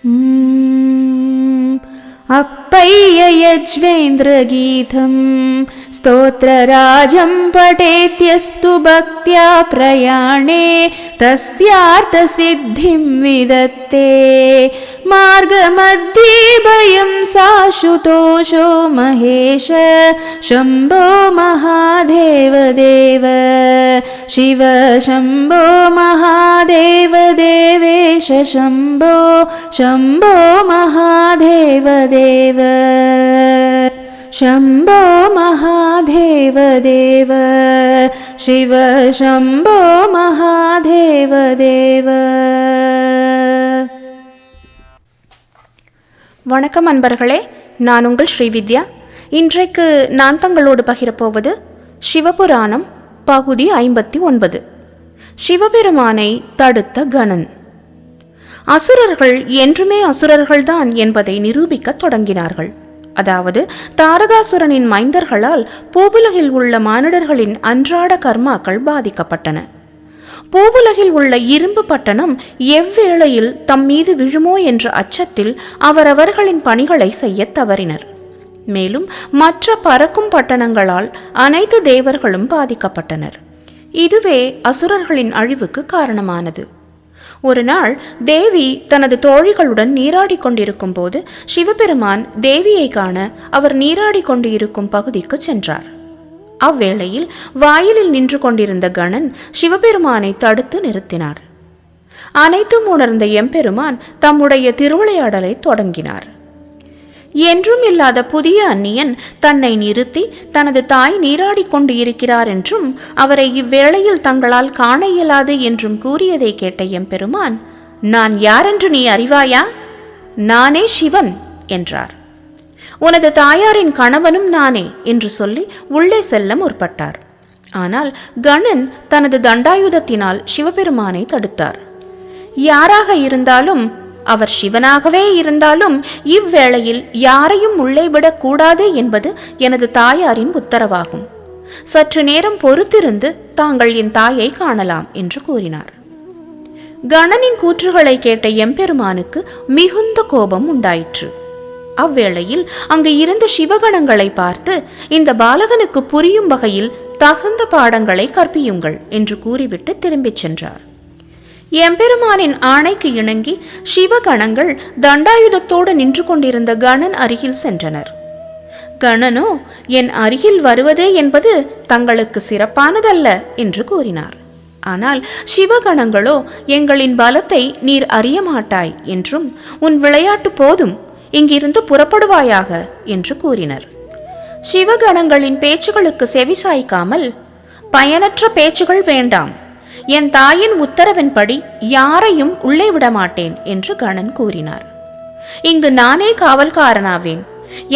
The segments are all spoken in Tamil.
अप्पय्ययज्वेन्द्रगीतं स्तोत्रराजं पठेत्यस्तु भक्त्या प्रयाणे तस्यार्थसिद्धिं विदत्ते मार्गमध्ये भयं साशुतोषो महेश शम्भो महादेव देव शिव शम्भो महादेव देवेश शम्भो शम्भो महादेव देव शम्भो महादेव देव शिव शम्भो महादेव देव. வணக்கம் அன்பர்களே, நான் உங்கள் ஸ்ரீவித்யா. இன்றைக்கு நான் தங்களோடு பகிரப்போவது சிவபுராணம் பகுதி 59. சிவபெருமானை தடுத்த கணன். அசுரர்கள் என்றுமே அசுரர்கள்தான் என்பதை நிரூபிக்க தொடங்கினார்கள். அதாவது தாரகாசுரனின் மைந்தர்களால் பூவுலகில் உள்ள மானிடர்களின் அன்றாட கர்மாக்கள் பாதிக்கப்பட்டன. பூவுலகில் உள்ள இரும்பு பட்டணம் எவ்வேளையில் தம் மீது விழுமோ என்ற அச்சத்தில் அவரவர்களின் பணிகளை செய்ய தவறினர். மேலும் மற்ற பறக்கும் பட்டணங்களால் அனைத்து தேவர்களும் பாதிக்கப்பட்டனர். இதுவே அசுரர்களின் அழிவுக்கு காரணமானது. ஒரு நாள் தேவி தனது தோழிகளுடன் நீராடி கொண்டிருக்கும் போது சிவபெருமான் தேவியை காண அவர் நீராடி கொண்டு இருக்கும் பகுதிக்கு சென்றார். அவ்வேளையில் வாயிலில் நின்று கொண்டிருந்த கணன் சிவபெருமானை தடுத்து நிறுத்தினார். அனைத்தும் உணர்ந்த எம்பெருமான் தம்முடைய திருவிளையாடலை தொடங்கினார். என்றும் இல்லாத புதிய அந்நியன் தன்னை நிறுத்தி தனது தாய் நீராடி கொண்டு இருக்கிறார் என்றும் அவரை இவ்வேளையில் தங்களால் காண இயலாது என்றும் கூறியதை கேட்ட எம்பெருமான், நான் யாரென்று நீ அறிவாயா? நானே சிவன் என்றார். உனது தாயாரின் கணவனும் நானே என்று சொல்லி உள்ளே செல்ல முற்பட்டார். ஆனால் கணன் தனது தண்டாயுதத்தினால் சிவபெருமானை தடுத்தார். யாராக இருந்தாலும், அவர் சிவனாகவே இருந்தாலும் இவ்வேளையில் யாரையும் உள்ளே விடக்கூடாது என்பது எனது தாயாரின் உத்தரவாகும். சற்று நேரம் பொறுத்திருந்து தாங்கள் என் தாயை காணலாம் என்று கூறினார். கணனின் கூற்றுகளை கேட்ட எம்பெருமானுக்கு மிகுந்த கோபம் உண்டாயிற்று. அவ்வேளையில் அங்கு இருந்த சிவகணங்களை பார்த்து, இந்த பாலகனுக்கு புரியும் வகையில் தகுந்த பாடங்களை கற்பியுங்கள் என்று கூறிவிட்டு திரும்பிச் சென்றார். எம்பெருமானின் ஆணைக்கு இணங்கி சிவகணங்கள் தண்டாயுதத்தோடு நின்று கொண்டிருந்த கணன் அருகில் சென்றனர். கணனோ, என் அருகில் வருவதே என்பது தங்களுக்கு சிறப்பானதல்ல என்று கூறினார். ஆனால் சிவகணங்களோ, எங்களின் பலத்தை நீர் அறிய மாட்டாய் என்றும் உன் விளையாட்டு போதும், இங்கிருந்து புறப்படுவாயாக என்று கூறினர். சிவகணங்களின் பேச்சுகளுக்கு செவிசாய்க்காமல், பயனற்ற பேச்சுகள் வேண்டாம், என் தாயின் உத்தரவின்படி யாரையும் உள்ளே விட மாட்டேன் என்று கணன் கூறினார். இங்கு நானே காவல்காரனாவேன்,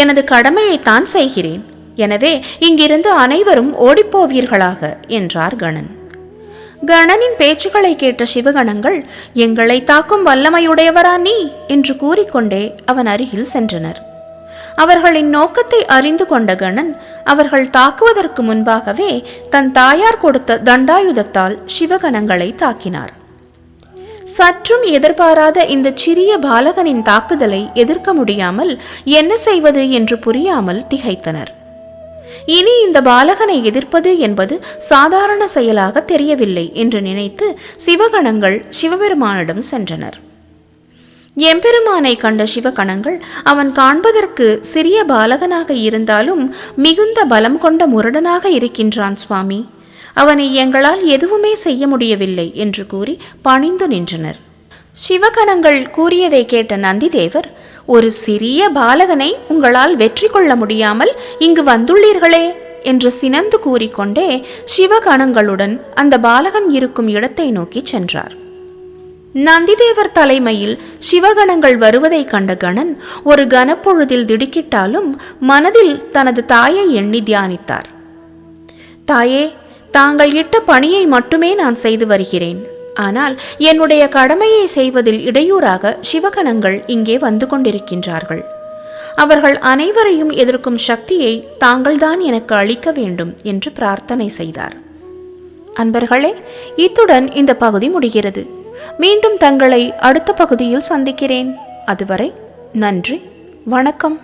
எனது கடமையைத்தான் செய்கிறேன், எனவே இங்கிருந்து அனைவரும் ஓடிப்போவீர்களாக என்றார் கணன். கணனின் பேச்சுக்களை கேட்ட சிவகணங்கள், எங்களை தாக்கும் வல்லமையுடையவரா நீ என்று கூறிக்கொண்டே அவன் அருகில் சென்றனர். அவர்களின் நோக்கத்தை அறிந்து கொண்ட கணன் அவர்கள் தாக்குவதற்கு முன்பாகவே தன் தாயார் கொடுத்த தண்டாயுதத்தால் சிவகணங்களை தாக்கினார். சற்றும் எதிர்பாராத இந்த சிறிய பாலகனின் தாக்குதலை எதிர்க்க முடியாமல் என்ன செய்வது என்று புரியாமல் திகைத்தனர். இனி இந்த பாலகனை எதிர்ப்பது என்பது சாதாரண செயலாக தெரியவில்லை என்று நினைத்து சிவகணங்கள் சிவபெருமானிடம் சென்றனர். எம்பெருமானை கண்ட சிவகணங்கள், அவன் காண்பதற்கு சிறிய பாலகனாக இருந்தாலும் மிகுந்த பலம் கொண்ட முரடனாக இருக்கின்றான் சுவாமி, அவனை எங்களால் எதுவுமே செய்ய முடியவில்லை என்று கூறி பணிந்து நின்றனர். சிவகணங்கள் கூறியதை கேட்ட நந்திதேவர், ஒரு சிறிய பாலகனை உங்களால் வெற்றி கொள்ள முடியாமல் இங்கு வந்துள்ளீர்களே என்று சினந்து கூறிக்கொண்டே சிவகணங்களுடன் அந்த பாலகன் இருக்கும் இடத்தை நோக்கி சென்றார். நந்திதேவர் தலைமையில் சிவகணங்கள் வருவதை கண்ட கணன் ஒரு கனப்பொழுதில் திடுக்கிட்டாலும் மனதில் தனது தாயை எண்ணி தியானித்தார். தாயே, தாங்கள் இட்ட பணியை மட்டுமே நான் செய்து வருகிறேன். ஆனால் என்னுடைய கடமையை செய்வதில் இடையூறாக சிவகணங்கள் இங்கே வந்து கொண்டிருக்கின்றார்கள். அவர்கள் அனைவரையும் எதிர்க்கும் சக்தியை தாங்கள்தான் எனக்கு அளிக்க வேண்டும் என்று பிரார்த்தனை செய்தார். அன்பர்களே, இத்துடன் இந்த பகுதி முடிகிறது. மீண்டும் தங்களை அடுத்த பகுதியில் சந்திக்கிறேன். அதுவரை நன்றி, வணக்கம்.